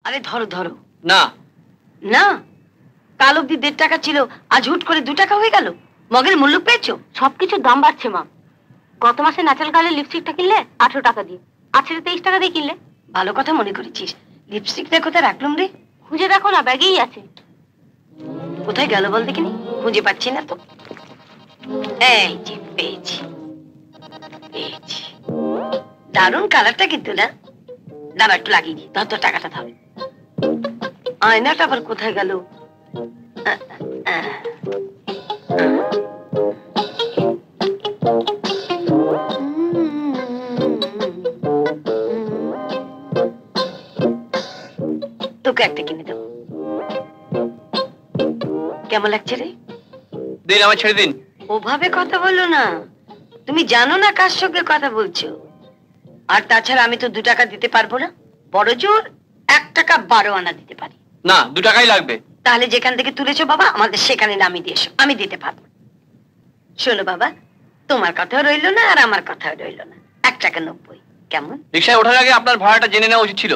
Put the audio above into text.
আরে ধরো ধরো। না না, কাল অব্দি 1.5 টাকা ছিল, আজ হুট করে 2 টাকা হয়ে গেল। মগের মূল্য পেয়েছো? সবকিছুর দাম বাড়ছে মা। গত মাসে ন্যাচারাল কালারের লিপস্টিকটা কিনলে 18 টাকা দিয়ে, আর সেটা 23 টাকা দিয়ে কিনলে। ভালো কথা মনে করেছিস। লিপস্টিকটা কোথায় রাখলাম রে? খুঁজে দেখো না, ব্যাগেই আছে। কোথায় গেল বল দেখিনি, খুঁজে পাচ্ছি না তো। এই যে পেয়েছি পেয়েছি। দারুণ কালারটা কিন্তু না? দাম একটু লাগিয়ে দিই। ধর তোর টাকাটা ধর। আয়নাটা আবার কোথায় গেল? তোকে একটা কিনে দেবো। কেমন লাগছে রে? দিন, আমার ছেড়ে দিন। ওভাবে কথা বলো না, তুমি জানো না কার সঙ্গে কথা বলছো। আর তাছাড়া আমি তো 2 টাকা দিতে পারবো না, বড় জোর 1 টাকা 12 আনা দিতে পারি। না, 2 টাকাই লাগবে। তাহলে যেখান থেকে তুলেছো বাবা, আমাদের সেখানে নামিয়ে দিয়ে এসো, আমি দিতে পারবো। শোনো বাবা, তোমার কথাও রইলো না আর আমার কথাও রইলো না। 1 টাকা 90। কেমন? রিক্সায় ওঠার আগে আপনার ভাড়াটা জেনে নেওয়া উচিত ছিল।